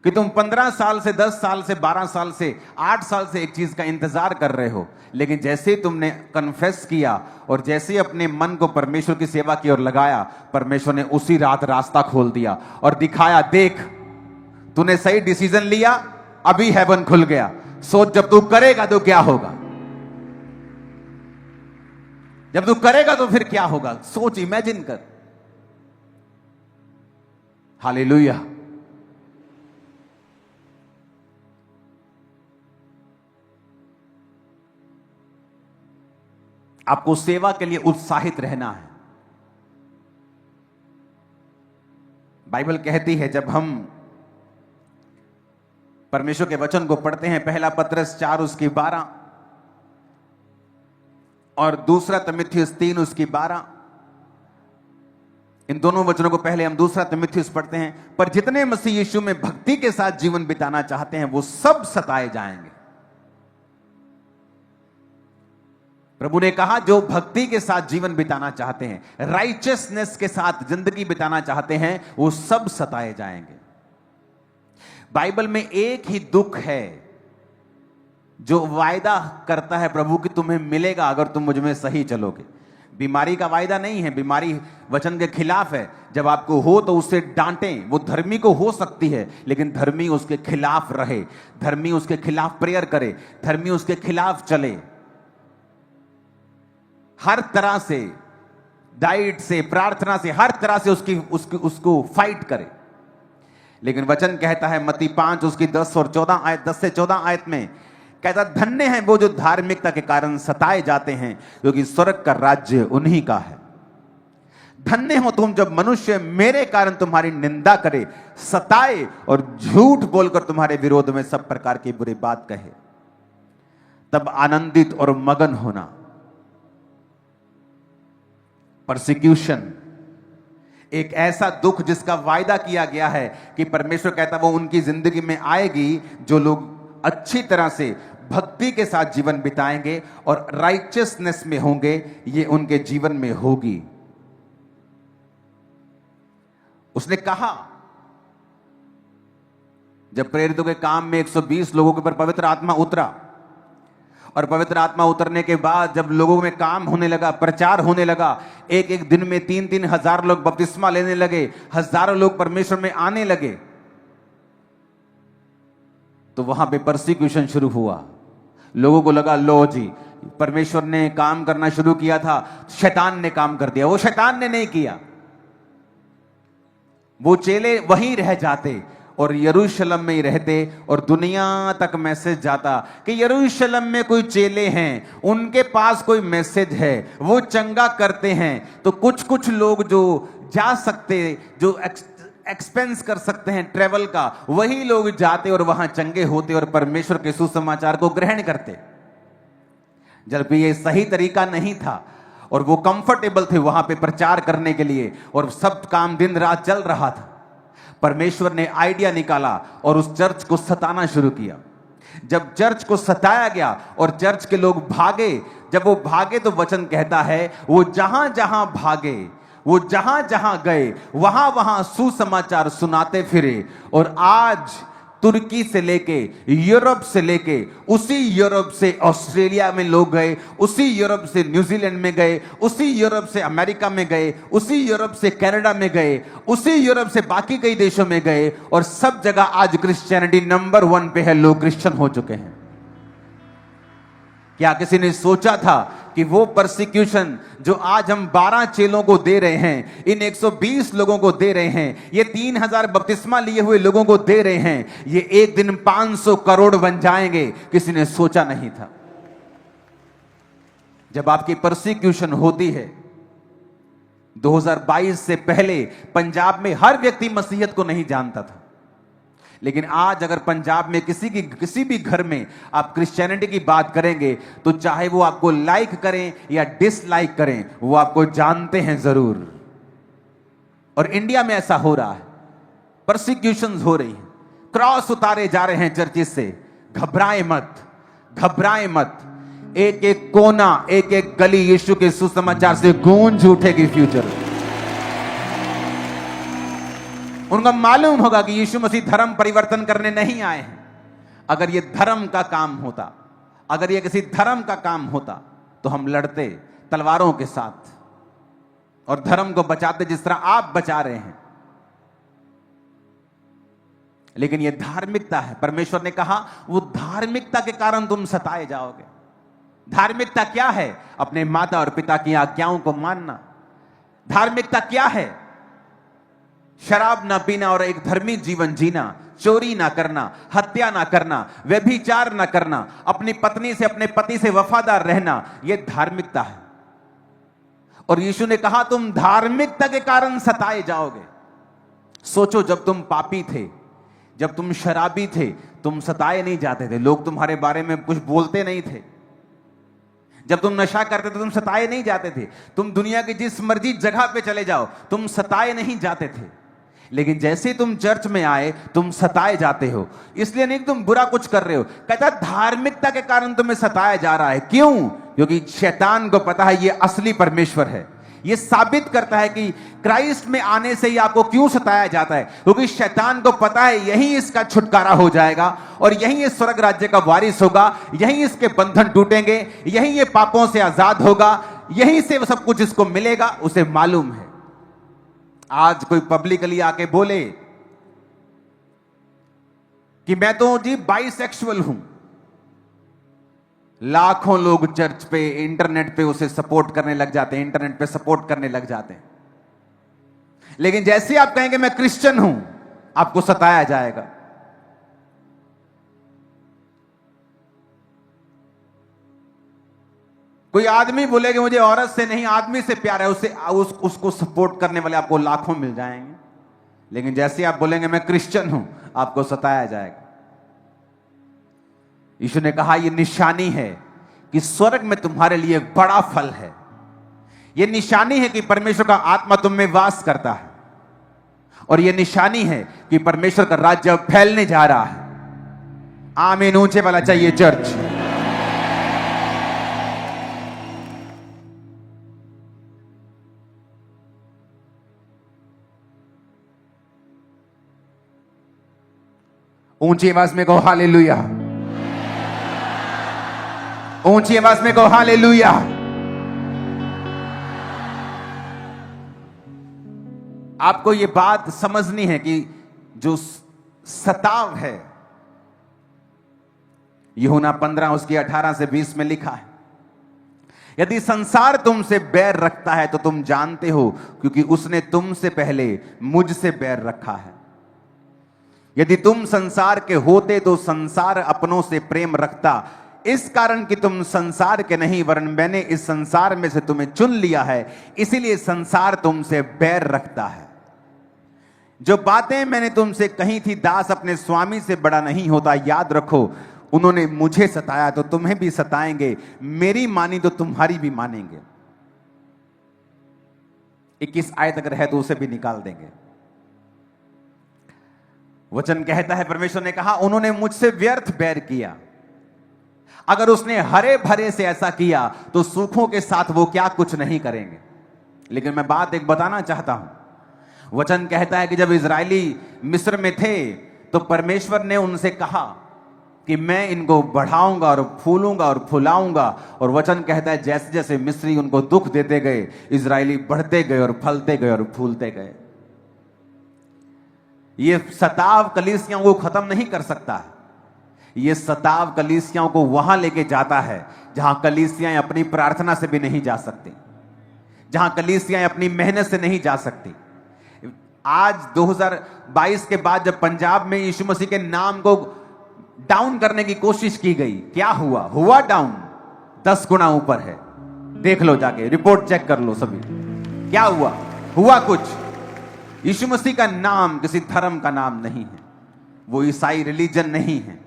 कि तुम 15 साल से, 10 साल से, 12 साल से, 8 साल से एक चीज का इंतजार कर रहे हो, लेकिन जैसे ही तुमने कन्फेस किया और जैसे ही अपने मन को परमेश्वर की सेवा की ओर लगाया, परमेश्वर ने उसी रात रास्ता खोल दिया और दिखाया, देख तूने सही डिसीजन लिया, अभी हेवन खुल गया, सोच जब तू करेगा तो क्या होगा, जब तू करेगा तो फिर क्या होगा, सोच, इमेजिन कर। हालेलुया। आपको सेवा के लिए उत्साहित रहना है। बाइबल कहती है जब हम परमेश्वर के वचन को पढ़ते हैं, पहला पतरस 4 उसकी 12 और दूसरा तीमुथियुस 3 उसकी 12। इन दोनों वचनों को पहले हम दूसरा तीमुथियुस पढ़ते हैं। पर जितने मसीह यीशु में भक्ति के साथ जीवन बिताना चाहते हैं वो सब सताए जाएंगे। प्रभु ने कहा जो भक्ति के साथ जीवन बिताना चाहते हैं, राइचियसनेस के साथ जिंदगी बिताना चाहते हैं, वो सब सताए जाएंगे। बाइबल में एक ही दुख है जो वायदा करता है प्रभु कि तुम्हें मिलेगा अगर तुम मुझ में सही चलोगे। बीमारी का वायदा नहीं है, बीमारी वचन के खिलाफ है। जब आपको हो तो उससे डांटें। वो धर्मी को हो सकती है, लेकिन धर्मी उसके खिलाफ रहे, धर्मी उसके खिलाफ प्रेयर करे, धर्मी उसके खिलाफ चले, हर तरह से, डाइट से, प्रार्थना से, हर तरह से उसको फाइट करे। लेकिन वचन कहता है मत्ती 5 उसकी 10 और 14 आयत, 10 से 14 आयत में कहता, धन्य हैं वो जो धार्मिकता के कारण सताए जाते हैं, क्योंकि स्वर्ग का राज्य उन्हीं का है। धन्य हो तुम जब मनुष्य मेरे कारण तुम्हारी निंदा करे, सताए और झूठ बोलकर तुम्हारे विरोध में सब प्रकार की बुरी बात कहे, तब आनंदित और मगन होना। परसिक्यूशन एक ऐसा दुख जिसका वायदा किया गया है कि परमेश्वर कहता वो उनकी जिंदगी में आएगी जो लोग अच्छी तरह से भक्ति के साथ जीवन बिताएंगे और राइचियसनेस में होंगे, ये उनके जीवन में होगी। उसने कहा जब प्रेरितों के काम में 120 लोगों के ऊपर पवित्र आत्मा उतरा, और पवित्र आत्मा उतरने के बाद जब लोगों में काम होने लगा, प्रचार होने लगा, एक एक दिन में 3-3 हजार लोग बपतिस्मा लेने लगे, हजारों लोग परमेश्वर में आने लगे, तो वहां पे परसिक्यूशन शुरू हुआ। लोगों को लगा लो जी, परमेश्वर ने काम करना शुरू किया था, शैतान ने काम कर दिया। वो शैतान ने नहीं किया, वो चेले वहीं रह जाते और यरूशलेम में ही रहते और दुनिया तक मैसेज जाता कि यरूशलेम में कोई चेले हैं, उनके पास कोई मैसेज है, वो चंगा करते हैं। तो कुछ कुछ लोग जो जा सकते, जो एक्सपेंस कर सकते हैं ट्रेवल का, वही लोग जाते और वहां चंगे होते और परमेश्वर के सुसमाचार को ग्रहण करते। जबकि ये सही तरीका नहीं था और वो कंफर्टेबल थे वहां पे प्रचार करने के लिए, और सब काम दिन रात चल रहा था। परमेश्वर ने आइडिया निकाला और उस चर्च को सताना शुरू किया। जब चर्च को सताया गया और चर्च के लोग भागे, जब वो भागे तो वचन कहता है वो जहां जहां भागे, वो जहां जहां गए, वहां वहां सुसमाचार सुनाते फिरे। और आज तुर्की से लेके, यूरोप से लेके, उसी यूरोप से ऑस्ट्रेलिया में लोग गए, उसी यूरोप से न्यूजीलैंड में गए, उसी यूरोप से अमेरिका में गए, उसी यूरोप से कनाडा में गए, उसी यूरोप से बाकी कई देशों में गए, और सब जगह आज क्रिश्चियनिटी नंबर 1 पे है। लोग क्रिश्चियन हो चुके हैं। क्या किसी ने सोचा था कि वो परसिक्यूशन जो आज हम 12 चेलों को दे रहे हैं, इन 120 लोगों को दे रहे हैं, ये 3000 बपतिस्मा लिए हुए लोगों को दे रहे हैं, ये एक दिन 500 करोड़ बन जाएंगे? किसी ने सोचा नहीं था। जब आपकी परसिक्यूशन होती है, 2022 से पहले पंजाब में हर व्यक्ति मसीहत को नहीं जानता था, लेकिन आज अगर पंजाब में किसी भी घर में आप क्रिश्चियनिटी की बात करेंगे तो चाहे वो आपको लाइक करें या डिसलाइक करें, वो आपको जानते हैं जरूर। और इंडिया में ऐसा हो रहा है, परसिक्यूशंस हो रही हैं, क्रॉस उतारे जा रहे हैं चर्चिस से। घबराए मत, घबराए मत। एक एक कोना, एक एक गली यीशु के सुसमाचार से गूंज उठेगी फ्यूचर। उनको मालूम होगा कि यीशु मसीह धर्म परिवर्तन करने नहीं आए हैं। अगर ये धर्म का काम होता, अगर ये किसी धर्म का काम होता तो हम लड़ते तलवारों के साथ और धर्म को बचाते जिस तरह आप बचा रहे हैं। लेकिन ये धार्मिकता है। परमेश्वर ने कहा वो धार्मिकता के कारण तुम सताए जाओगे। धार्मिकता क्या है? अपने माता और पिता की आज्ञाओं को मानना। धार्मिकता क्या है? शराब ना पीना और एक धर्मी जीवन जीना, चोरी ना करना, हत्या ना करना, व्यभिचार ना करना, अपनी पत्नी से, अपने पति से वफादार रहना, यह धार्मिकता है। और यीशु ने कहा तुम धार्मिकता के कारण सताए जाओगे। सोचो, जब तुम पापी थे जब तुम शराबी थे तुम सताए नहीं जाते थे, लोग तुम्हारे बारे में कुछ बोलते नहीं थे। जब तुम नशा करते थे तुम सताए नहीं जाते थे। तुम दुनिया की जिस मर्जी जगह पे चले जाओ तुम सताए नहीं जाते थे। लेकिन जैसे तुम चर्च में आए तुम सताए जाते हो। इसलिए नहीं कि तुम बुरा कुछ कर रहे हो, कहता धार्मिकता के कारण तुम्हें सताया जा रहा है। क्यों? क्योंकि शैतान को पता है ये असली परमेश्वर है। ये साबित करता है कि क्राइस्ट में आने से ही आपको क्यों सताया जाता है, क्योंकि शैतान को पता है यही इसका छुटकारा हो जाएगा और यही ये स्वर्ग राज्य का वारिस होगा, यही इसके बंधन टूटेंगे, यही ये पापों से आजाद होगा, यही से सब कुछ इसको मिलेगा। उसे मालूम है। आज कोई पब्लिकली आके बोले कि मैं तो जी बाइसेक्सुअल हूं, लाखों लोग चर्च पे इंटरनेट पे उसे सपोर्ट करने लग जाते हैं, इंटरनेट पे सपोर्ट करने लग जाते हैं। लेकिन जैसे आप कहेंगे मैं क्रिश्चियन हूं, आपको सताया जाएगा। कोई आदमी बोले कि मुझे औरत से नहीं आदमी से प्यार है, उसको सपोर्ट करने वाले आपको लाखों मिल जाएंगे। लेकिन जैसे आप बोलेंगे मैं क्रिश्चियन हूं, आपको सताया जाएगा। यीशु ने कहा यह निशानी है कि स्वर्ग में तुम्हारे लिए एक बड़ा फल है। यह निशानी है कि परमेश्वर का आत्मा तुम में वास करता है, और यह निशानी है कि परमेश्वर का राज्य अब फैलने जा रहा है। आमीन ऊंचे वाला चाहिए चर्च। ऊंची आवाज में कहो हालेलुया, ऊंची आवाज में कहो हालेलुया। आपको यह बात समझनी है कि जो सताव है, यूहन्ना 15 उसकी 18 से 20 में लिखा है, यदि संसार तुमसे बैर रखता है तो तुम जानते हो क्योंकि उसने तुमसे पहले मुझसे बैर रखा है। यदि तुम संसार के होते तो संसार अपनों से प्रेम रखता, इस कारण कि तुम संसार के नहीं वरन मैंने इस संसार में से तुम्हें चुन लिया है, इसीलिए संसार तुमसे बैर रखता है। जो बातें मैंने तुमसे कही थी, दास अपने स्वामी से बड़ा नहीं होता, याद रखो उन्होंने मुझे सताया तो तुम्हें भी सताएंगे, मेरी मानी तो तुम्हारी भी मानेंगे। 21 आयत अगर है तो उसे भी निकाल देंगे। वचन कहता है, परमेश्वर ने कहा उन्होंने मुझसे व्यर्थ बैर किया। अगर उसने हरे भरे से ऐसा किया तो सूखों के साथ वो क्या कुछ नहीं करेंगे। लेकिन मैं बात एक बताना चाहता हूं। वचन कहता है कि जब इजरायली मिस्र में थे तो परमेश्वर ने उनसे कहा कि मैं इनको बढ़ाऊंगा और फूलूंगा और फुलाऊंगा, और वचन कहता है जैसे जैसे मिस्री उनको दुख देते गए, इजरायली बढ़ते गए और फलते गए और फूलते गए। ये सताव कलीसियाओं को खत्म नहीं कर सकता है। ये सताव कलीसियाओं को वहां लेके जाता है जहां कलीसियाएं अपनी प्रार्थना से भी नहीं जा सकती, जहां कलीसियाएं अपनी मेहनत से नहीं जा सकती। आज 2022 के बाद जब पंजाब में यीशु मसीह के नाम को डाउन करने की कोशिश की गई, क्या हुआ? हुआ डाउन 10 गुना ऊपर है। देख लो जाके, रिपोर्ट चेक कर लो सभी, क्या हुआ? हुआ कुछ। यीशु मसीह का नाम किसी धर्म का नाम नहीं है, वो ईसाई रिलीजन नहीं है,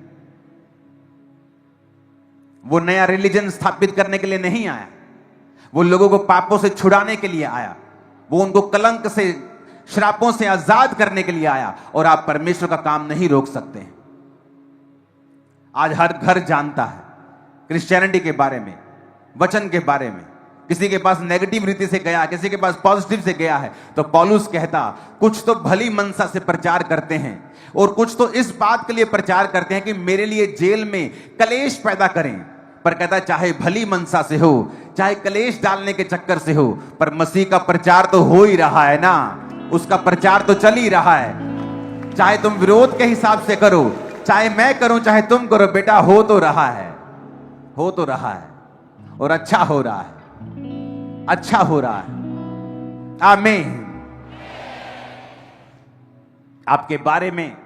वो नया रिलीजन स्थापित करने के लिए नहीं आया, वो लोगों को पापों से छुड़ाने के लिए आया, वो उनको कलंक से श्रापों से आजाद करने के लिए आया। और आप परमेश्वर का काम नहीं रोक सकते हैं। आज हर घर जानता है क्रिश्चियनिटी के बारे में, वचन के बारे में। किसी के पास नेगेटिव रीति से गया, किसी के पास पॉजिटिव से गया है, तो पौलुस कहता कुछ तो भली मनसा से प्रचार करते हैं और कुछ तो इस बात के लिए प्रचार करते हैं कि मेरे लिए जेल में कलेश पैदा करें। पर कहता चाहे भली मनसा से हो, चाहे कलेश डालने के चक्कर से हो, पर मसीह का प्रचार तो हो ही रहा है ना, उसका प्रचार तो चल ही रहा है। चाहे तुम विरोध के हिसाब से करो, चाहे मैं करूं, चाहे तुम करो, बेटा हो तो रहा है, हो तो रहा है, और अच्छा हो रहा है, अच्छा हो रहा है। आमीन। आपके बारे में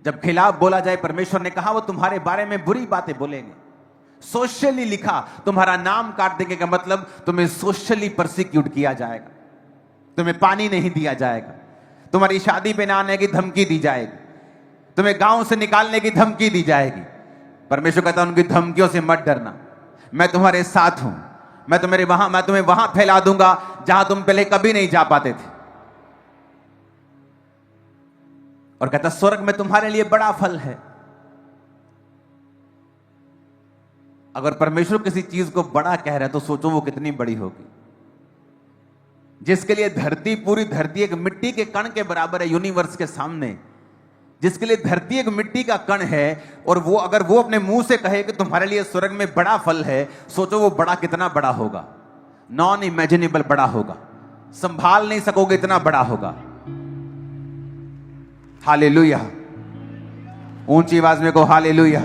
जब खिलाफ बोला जाए, परमेश्वर ने कहा वो तुम्हारे बारे में बुरी बातें बोलेंगे। सोशली लिखा, तुम्हारा नाम काट देंगे का मतलब तुम्हें सोशली परसिक्यूट किया जाएगा, तुम्हें पानी नहीं दिया जाएगा, तुम्हारी शादी पे ना आने की धमकी दी जाएगी, तुम्हें गांव से निकालने की धमकी दी जाएगी। परमेश्वर कहता है उनकी धमकियों से मत डरना, मैं तुम्हारे साथ हूं। मैं तुम्हें वहां फैला दूंगा जहां तुम पहले कभी नहीं जा पाते थे। और कहता स्वर्ग में तुम्हारे लिए बड़ा फल है। अगर परमेश्वर किसी चीज को बड़ा कह रहा है तो सोचो वो कितनी बड़ी होगी। जिसके लिए धरती, पूरी धरती एक मिट्टी के कण के बराबर है यूनिवर्स के सामने, जिसके लिए धरती एक मिट्टी का कण है, और वो अगर वो अपने मुंह से कहे कि तुम्हारे लिए स्वर्ग में बड़ा फल है, सोचो वो बड़ा कितना बड़ा होगा। नॉन इमेजिनेबल बड़ा होगा, संभाल नहीं सकोगे इतना बड़ा होगा। हालेलुया, ऊंची आवाज में को हालेलुया।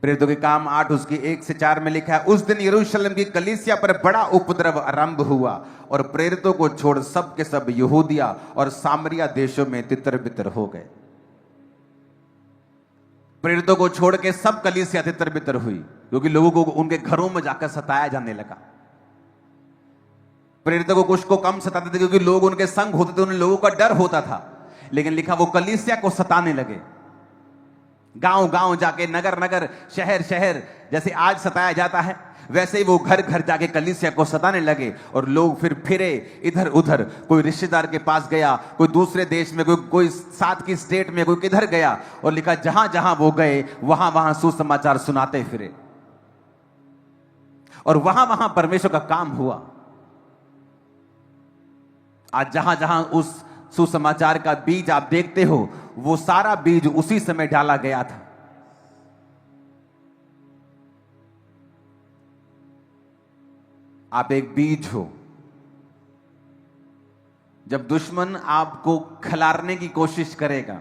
प्रेरितों के काम 8 उसकी 1 से 4 में लिखा है, उस दिन यरूशलेम की कलीसिया पर बड़ा उपद्रव आरंभ हुआ और प्रेरितों को छोड़ सब के सब यहूदिया और सामरिया देशों में तितर बितर हो गए। प्रेरितों को छोड़ के सब कलीसिया तितर बितर हुई, क्योंकि लोगों को उनके घरों में जाकर सताया जाने लगा। प्रेरितों को कुछ को कम सताते थे क्योंकि लोग उनके संग होते थे, उन लोगों का डर होता था, लेकिन लिखा वो कलीसिया को सताने लगे। गांव गांव जाके, नगर नगर, शहर शहर, जैसे आज सताया जाता है वैसे ही वो घर घर जाके कलीसिया को सताने लगे। और लोग फिरे इधर उधर, कोई रिश्तेदार के पास गया, कोई दूसरे देश में, कोई साथ की स्टेट में, कोई किधर गया, और लिखा जहां जहां वो गए वहां वहां सुसमाचार सुनाते फिरे, और वहां वहां परमेश्वर का काम हुआ। आज जहां जहां उस सुसमाचार का बीज आप देखते हो, वो सारा बीज उसी समय डाला गया था। आप एक बीज हो। जब दुश्मन आपको खिलारने की कोशिश करेगा,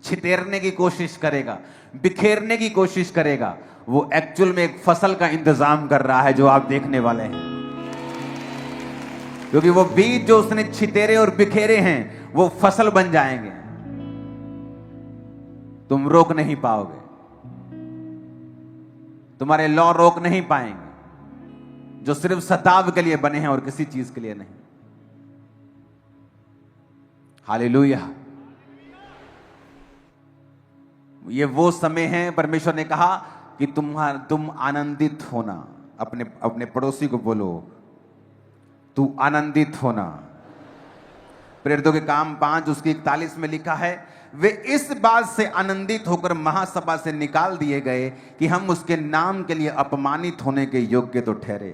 छितेरने की कोशिश करेगा, बिखेरने की कोशिश करेगा, वो एक्चुअल में एक फसल का इंतजाम कर रहा है जो आप देखने वाले हैं। क्योंकि वो बीज जो उसने छितेरे और बिखेरे हैं वो फसल बन जाएंगे, तुम रोक नहीं पाओगे, तुम्हारे लॉ रोक नहीं पाएंगे, जो सिर्फ सताव के लिए बने हैं और किसी चीज के लिए नहीं। हालेलुया। ये वो समय है, परमेश्वर ने कहा कि तुम आनंदित होना। अपने पड़ोसी को बोलो, तू आनंदित होना। प्रेरितों के काम 5 उसकी 41 में लिखा है, वे इस बात से आनंदित होकर महासभा से निकाल दिए गए कि हम उसके नाम के लिए अपमानित होने के योग्य तो ठहरे।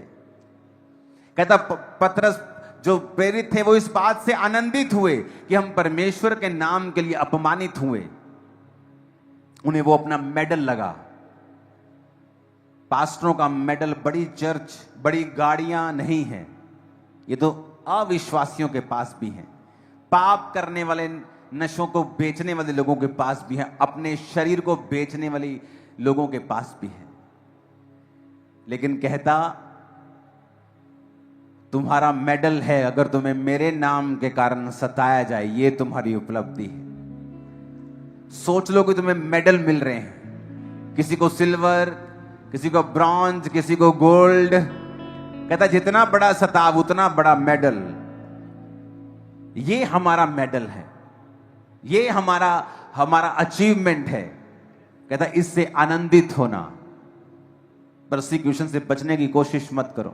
कहता पतरस जो प्रेरित थे वो इस बात से आनंदित हुए कि हम परमेश्वर के नाम के लिए अपमानित हुए। उन्हें वो अपना मेडल लगा, पास्टरों का मेडल। बड़ी चर्च, बड़ी गाड़ियां नहीं है, ये तो अविश्वासियों के पास भी है, पाप करने वाले, नशों को बेचने वाले लोगों के पास भी है, अपने शरीर को बेचने वाले लोगों के पास भी है। लेकिन कहता तुम्हारा मेडल है, अगर तुम्हें मेरे नाम के कारण सताया जाए, ये तुम्हारी उपलब्धि है। सोच लो कि तुम्हें मेडल मिल रहे हैं, किसी को सिल्वर, किसी को ब्रॉन्ज, किसी को गोल्ड। कहता जितना बड़ा सताव उतना बड़ा मेडल। ये हमारा मेडल है, ये हमारा अचीवमेंट है। कहता इससे आनंदित होना। परसिक्यूशन से बचने की कोशिश मत करो।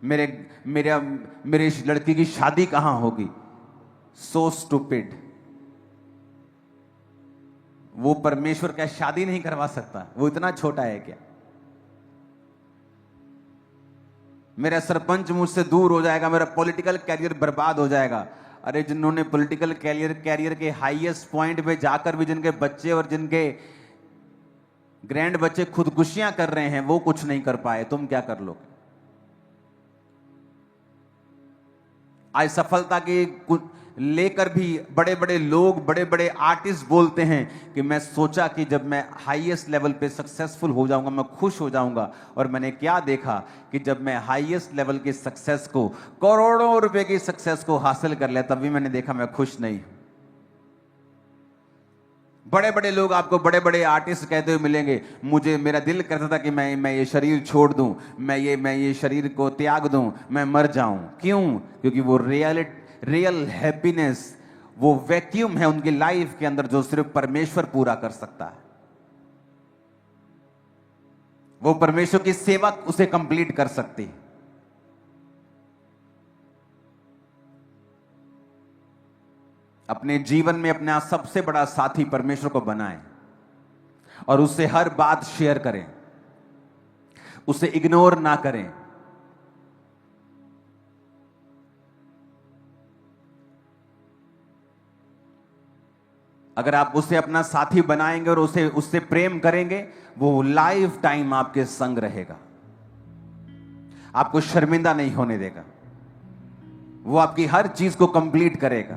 मेरे इस लड़की की शादी कहां होगी? So stupid. वो परमेश्वर क्या शादी नहीं करवा सकता? वो इतना छोटा है क्या? मेरा सरपंच मुझसे दूर हो जाएगा, मेरा पॉलिटिकल कैरियर बर्बाद हो जाएगा। अरे जिन्होंने पॉलिटिकल कैरियर के हाईएस्ट पॉइंट पे जाकर भी जिनके बच्चे और जिनके ग्रैंड बच्चे खुदकुशियां कर रहे हैं, वो कुछ नहीं कर पाए, तुम क्या कर लोगे? आज सफलता के लेकर भी बड़े बड़े लोग, बड़े बड़े आर्टिस्ट बोलते हैं कि मैं सोचा कि जब मैं हाईएस्ट लेवल पे सक्सेसफुल हो जाऊंगा मैं खुश हो जाऊंगा, और मैंने क्या देखा कि जब मैं हाईएस्ट लेवल की सक्सेस को, करोड़ों रुपए की सक्सेस को हासिल कर लिया, तब भी मैंने देखा मैं खुश नहीं। बड़े बड़े लोग आपको, बड़े बड़े आर्टिस्ट कहते हुए मिलेंगे, मुझे, मेरा दिल करता था कि मैं ये शरीर छोड़ दूं, मैं ये शरीर को त्याग दूं, मैं मर जाऊं। क्यों? क्योंकि वो रियल हैप्पीनेस, वो वैक्यूम है उनकी लाइफ के अंदर जो सिर्फ परमेश्वर पूरा कर सकता है। वो परमेश्वर की सेवा उसे कंप्लीट कर सकती है। अपने जीवन में अपना सबसे बड़ा साथी परमेश्वर को बनाएं और उससे हर बात शेयर करें, उसे इग्नोर ना करें। अगर आप उसे अपना साथी बनाएंगे और उससे प्रेम करेंगे, वो लाइफ टाइम आपके संग रहेगा, आपको शर्मिंदा नहीं होने देगा। वो आपकी हर चीज को कंप्लीट करेगा,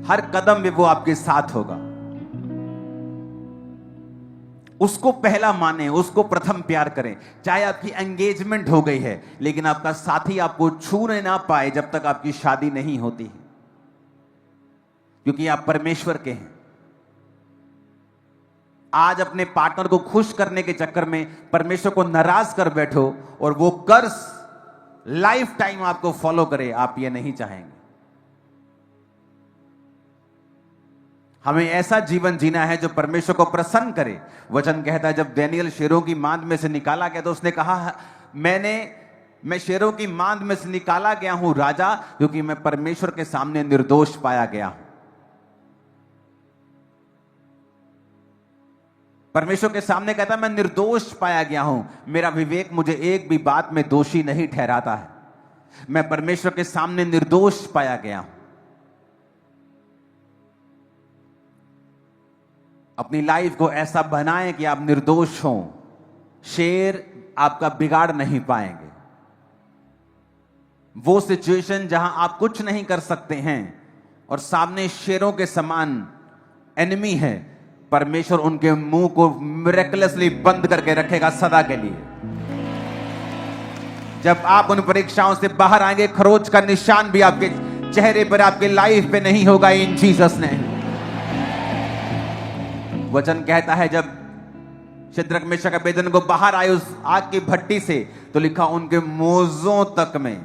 हर कदम में वो आपके साथ होगा। उसको पहला माने, उसको प्रथम प्यार करें। चाहे आपकी एंगेजमेंट हो गई है, लेकिन आपका साथी आपको छूने ना पाए जब तक आपकी शादी नहीं होती है, क्योंकि आप परमेश्वर के हैं। आज अपने पार्टनर को खुश करने के चक्कर में परमेश्वर को नाराज कर बैठो और वो कर्ज लाइफ टाइम आपको फॉलो करे, आप ये नहीं चाहेंगे। हमें ऐसा जीवन जीना है जो परमेश्वर को प्रसन्न करे। वचन कहता है, जब दानियेल शेरों की मांद में से निकाला गया तो उसने कहा, मैं शेरों की मांद में से निकाला गया हूं राजा, क्योंकि मैं परमेश्वर के सामने निर्दोष पाया गया हूं। परमेश्वर के सामने कहता, मैं निर्दोष पाया गया हूं, मेरा विवेक मुझे एक भी बात में दोषी नहीं ठहराता है, मैं परमेश्वर के सामने निर्दोष पाया गया हूं। अपनी लाइफ को ऐसा बनाएं कि आप निर्दोष हों। शेर आपका बिगाड़ नहीं पाएंगे। वो सिचुएशन जहां आप कुछ नहीं कर सकते हैं और सामने शेरों के समान एनिमी है, परमेश्वर उनके मुंह को मिरेकलसली बंद करके रखेगा सदा के लिए। जब आप उन परीक्षाओं से बाहर आएंगे, खरोच का निशान भी आपके चेहरे पर, आपके लाइफ पे नहीं होगा, इन जीसस नेम। वचन कहता है, जब शद्रक मेशक अबेदनगो बाहर आए उस आग की भट्टी से, तो लिखा, उनके मोजों तक में,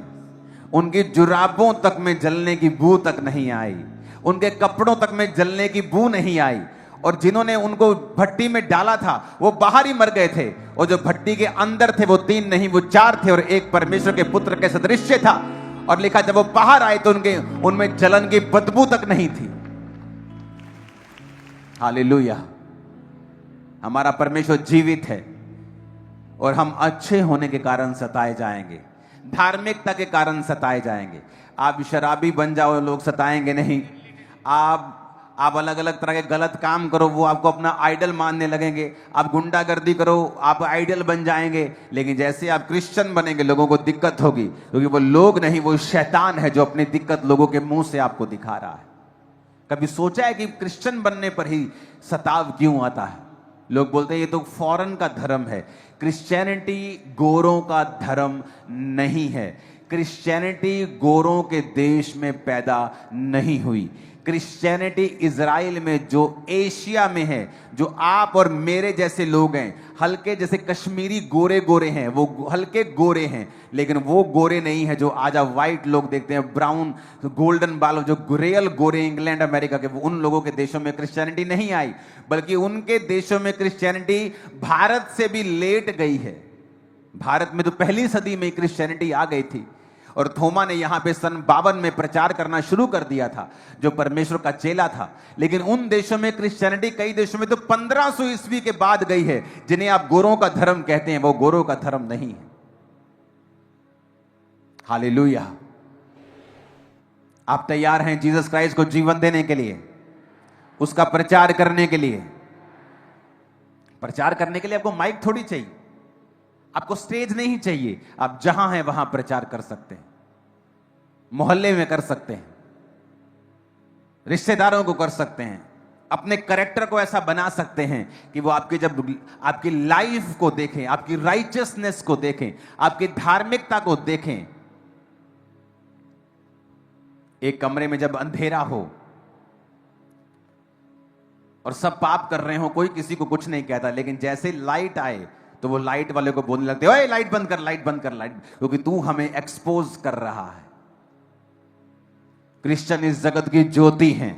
उनकी जुराबों तक में जलने की बू तक नहीं आई, उनके कपड़ों तक में जलने की बू नहीं आई। और जिन्होंने उनको भट्टी में डाला था वो बाहर ही मर गए थे, और जो भट्टी के अंदर थे वो 3 नहीं, वो 4 थे, और एक परमेश्वर के पुत्र के सदृश्य था। और लिखा, जब वो बाहर आए तो उनमें जलन की बदबू तक नहीं थी। हालेलुया। हमारा परमेश्वर जीवित है और हम अच्छे होने के कारण सताए जाएंगे, धार्मिकता के कारण सताए जाएंगे। आप शराबी बन जाओ, लोग सताएंगे नहीं। आप अलग अलग तरह के गलत काम करो, वो आपको अपना आइडल मानने लगेंगे। आप गुंडागर्दी करो, आप आइडल बन जाएंगे। लेकिन जैसे आप क्रिश्चियन बनेंगे, लोगों को दिक्कत होगी, क्योंकि वो लोग नहीं, वो शैतान है जो अपनी दिक्कत लोगों के मुंह से आपको दिखा रहा है। कभी सोचा है कि क्रिश्चियन बनने पर ही सताव क्यों आता है? लोग बोलते हैं ये तो फॉरेन का धर्म है। क्रिश्चियनिटी गोरों का धर्म नहीं है। क्रिश्चियनिटी गोरों के देश में पैदा नहीं हुई। क्रिश्चियनिटी इजराइल में, जो एशिया में है, जो आप और मेरे जैसे लोग हैं, हल्के जैसे कश्मीरी गोरे गोरे हैं, वो हल्के गोरे हैं, लेकिन वो गोरे नहीं है जो आज आप व्हाइट लोग देखते हैं, ब्राउन गोल्डन बाल, जो रियल गोरे इंग्लैंड अमेरिका के, वो उन लोगों के देशों में क्रिश्चियनिटी नहीं आई, बल्कि उनके देशों में क्रिश्चियनिटी भारत से भी लेट गई है। भारत में तो पहली सदी में क्रिश्चियनिटी आ गई थी, और थोमा ने यहां पे सन 52 में प्रचार करना शुरू कर दिया था, जो परमेश्वर का चेला था। लेकिन उन देशों में क्रिश्चियनिटी, कई देशों में तो 1500 ईस्वी के बाद गई है। जिन्हें आप गोरों का धर्म कहते हैं, वो गोरों का धर्म नहीं है। हालेलुया। आप तैयार हैं जीसस क्राइस्ट को जीवन देने के लिए, उसका प्रचार करने के लिए? प्रचार करने के लिए आपको माइक थोड़ी चाहिए, आपको स्टेज नहीं चाहिए। आप जहां हैं वहां प्रचार कर सकते हैं, मोहल्ले में कर सकते हैं, रिश्तेदारों को कर सकते हैं, अपने कैरेक्टर को ऐसा बना सकते हैं कि वो जब आपकी लाइफ को देखें, आपकी राइचियसनेस को देखें, आपकी धार्मिकता को देखें। एक कमरे में जब अंधेरा हो, और सब पाप कर रहे हो, कोई किसी को कुछ नहीं कहता, लेकिन जैसे लाइट आए तो वो लाइट वाले को बोलने लगते, ओए लाइट बंद कर, लाइट बंद कर, लाइट, क्योंकि तू हमें एक्सपोज कर रहा है। क्रिश्चियन इस जगत की ज्योति हैं,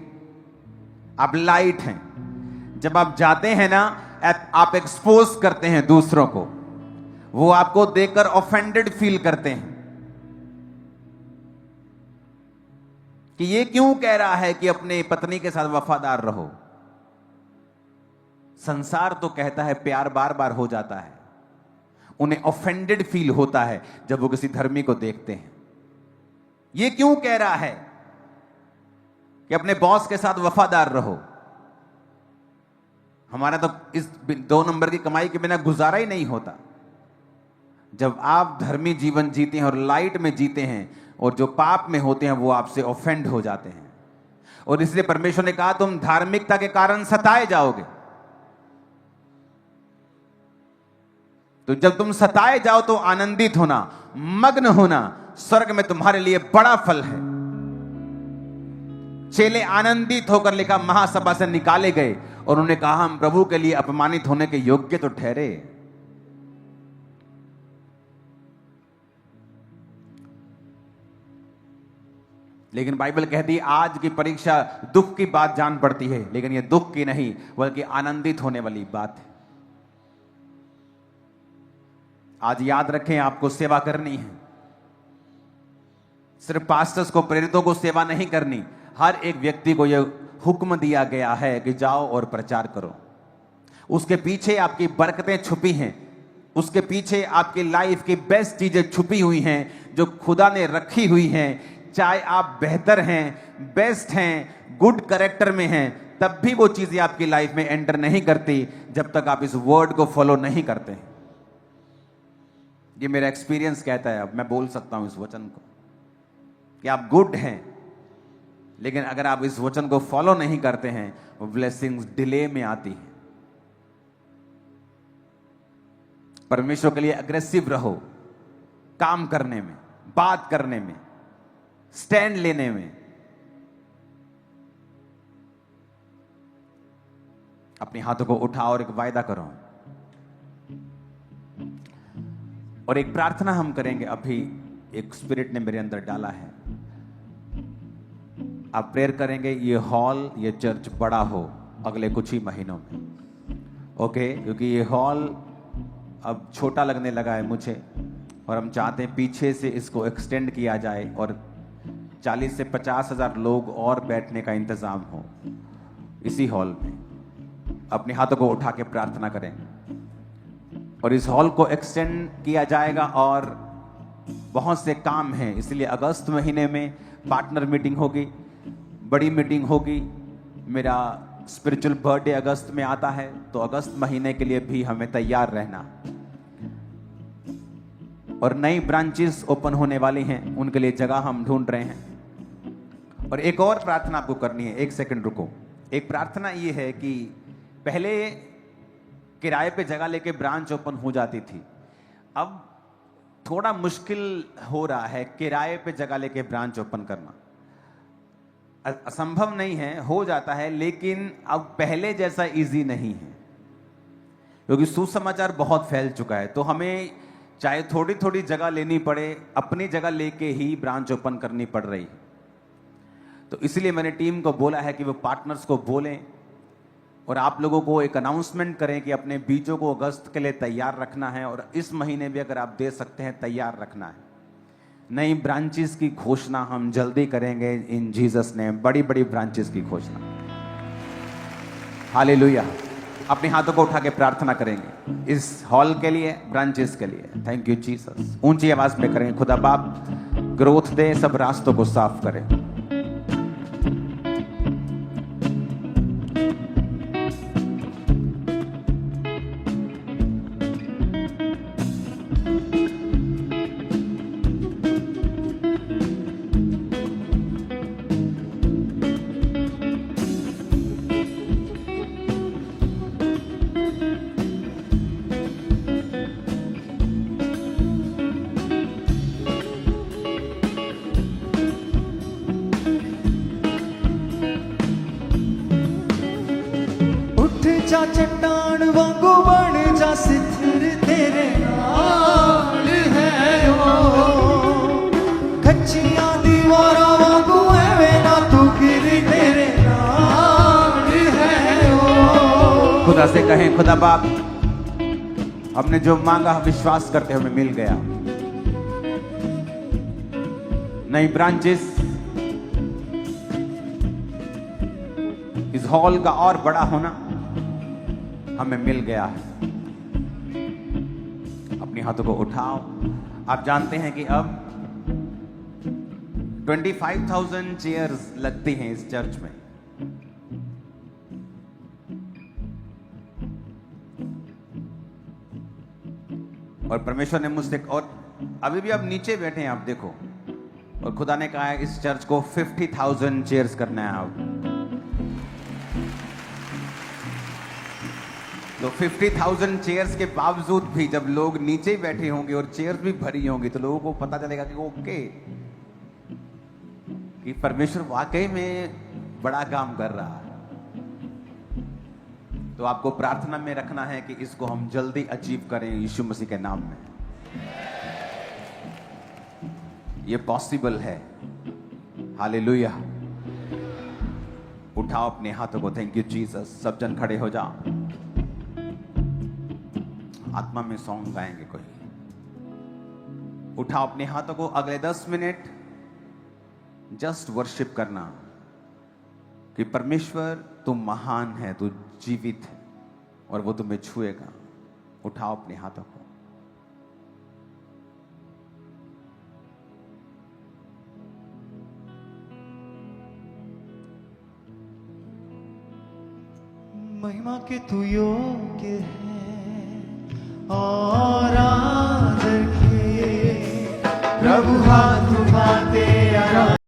आप लाइट हैं। जब आप जाते हैं ना, आप एक्सपोज करते हैं दूसरों को, वो आपको देखकर ऑफेंडेड फील करते हैं कि ये क्यों कह रहा है कि अपने पत्नी के साथ वफादार रहो। संसार तो कहता है प्यार बार बार हो जाता है, उन्हें ऑफेंडेड फील होता है जब वो किसी धर्मी को देखते हैं। ये क्यों कह रहा है कि अपने बॉस के साथ वफादार रहो। हमारा तो इस 2 नंबर की कमाई के बिना गुजारा ही नहीं होता। जब आप धर्मी जीवन जीते हैं और लाइट में जीते हैं, और जो पाप में होते हैं वो आपसे ऑफेंड हो जाते हैं, और इसलिए परमेश्वर ने कहा तुम धार्मिकता के कारण सताए जाओगे। तो जब तुम सताए जाओ तो आनंदित होना, मग्न होना, स्वर्ग में तुम्हारे लिए बड़ा फल है। चेले आनंदित होकर लिखा महासभा से निकाले गए और उन्होंने कहा हम प्रभु के लिए अपमानित होने के योग्य तो ठहरे। लेकिन बाइबल कहती है आज की परीक्षा दुख की बात जान पड़ती है, लेकिन यह दुख की नहीं बल्कि आनंदित होने वाली बात है। आज याद रखें, आपको सेवा करनी है। सिर्फ पास्टर्स को, प्रेरितों को सेवा नहीं करनी, हर एक व्यक्ति को यह हुक्म दिया गया है कि जाओ और प्रचार करो। उसके पीछे आपकी बरकतें छुपी हैं, उसके पीछे आपकी लाइफ की बेस्ट चीजें छुपी हुई हैं जो खुदा ने रखी हुई हैं। चाहे आप बेहतर हैं, बेस्ट हैं, गुड कैरेक्टर में हैं, तब भी वो चीजें आपकी लाइफ में एंटर नहीं करती जब तक आप इस वर्ड को फॉलो नहीं करते हैं। ये मेरा एक्सपीरियंस कहता है, अब मैं बोल सकता हूं इस वचन को कि आप गुड हैं, लेकिन अगर आप इस वचन को फॉलो नहीं करते हैं वो ब्लेसिंग्स डिले में आती है। परमेश्वर के लिए अग्रेसिव रहो, काम करने में, बात करने में, स्टैंड लेने में। अपने हाथों को उठाओ और एक वायदा करो, और एक प्रार्थना हम करेंगे। अभी एक स्पिरिट ने मेरे अंदर डाला है, आप प्रेयर करेंगे ये हॉल, ये चर्च बड़ा हो अगले कुछ ही महीनों में, ओके? क्योंकि ये हॉल अब छोटा लगने लगा है मुझे, और हम चाहते हैं पीछे से इसको एक्सटेंड किया जाए और 40 से 50 हजार लोग और बैठने का इंतजाम हो इसी हॉल में। अपने हाथों को उठा के प्रार्थना करें, और इस हॉल को एक्सटेंड किया जाएगा। और बहुत से काम हैं, इसलिए अगस्त महीने में पार्टनर मीटिंग होगी, बड़ी मीटिंग होगी। मेरा स्पिरिचुअल बर्थडे अगस्त में आता है, तो अगस्त महीने के लिए भी हमें तैयार रहना। और नई ब्रांचेस ओपन होने वाली हैं, उनके लिए जगह हम ढूंढ रहे हैं। और एक और प्रार्थना आपको करनी है, 1 सेकंड रुको। एक प्रार्थना ये है कि पहले किराए पे जगह लेके ब्रांच ओपन हो जाती थी, अब थोड़ा मुश्किल हो रहा है किराए पे जगह लेके ब्रांच ओपन करना। असंभव नहीं है, हो जाता है, लेकिन अब पहले जैसा इजी नहीं है, क्योंकि सुसमाचार बहुत फैल चुका है। तो हमें चाहे थोड़ी थोड़ी जगह लेनी पड़े, अपनी जगह लेके ही ब्रांच ओपन करनी पड़ रही है। तो इसलिए मैंने टीम को बोला है कि वो पार्टनर्स को बोलें और आप लोगों को एक अनाउंसमेंट करें कि अपने बीजों को अगस्त के लिए तैयार रखना है, और इस महीने भी अगर आप दे सकते हैं तैयार रखना है। नई ब्रांचेस की घोषणा हम जल्दी करेंगे इन जीसस नेम, बड़ी बड़ी ब्रांचेस की घोषणा। हालेलुया। अपने हाथों को उठा के प्रार्थना करेंगे इस हॉल के लिए, ब्रांचेस के लिए। Thank you Jesus. ऊंची आवाज में करेंगे, खुदा बाप ग्रोथ दे, सब रास्तों को साफ करें। जा चट्टान वांगू बन जा सिथर तेरे नाल है ओ कच्चियां दीवारां वांगू एवें ना तू गिर तेरे नाल है ओ। खुदा से कहें, खुदा बाप, हमने जो मांगा विश्वास करते हमें मिल गया। नई ब्रांचेस, इस हॉल का और बड़ा होना हमें मिल गया है। अपने हाथों को उठाओ। आप जानते हैं कि अब 25,000 चेयर्स लगती हैं इस चर्च में। और परमेश्वर ने मुझसे, और अभी भी आप नीचे बैठे हैं, आप देखो, और खुदा ने कहा है इस चर्च को 50,000 चेयर्स करना है आप। तो 50,000 चेयर्स के बावजूद भी जब लोग नीचे ही बैठे होंगे और चेयर्स भी भरी होंगी तो लोगों को पता चलेगा कि ओके, कि परमेश्वर वाकई में बड़ा काम कर रहा है। तो आपको प्रार्थना में रखना है कि इसको हम जल्दी अचीव करें यीशु मसीह के नाम में। ये पॉसिबल है। हालेलुया। उठाओ अपने हाथों को। Thank you Jesus. सब जन खड़े हो जाओ। आत्मा में सॉन्ग गाएंगे कोई। उठाओ अपने हाथों को। अगले 10 मिनट जस्ट वर्शिप करना कि परमेश्वर तू महान है, तू जीवित है और वो तुम्हें छुएगा। उठाओ अपने हाथों को। महिमा के तू योग्य है और आदर के प्रभु हाथ उठाते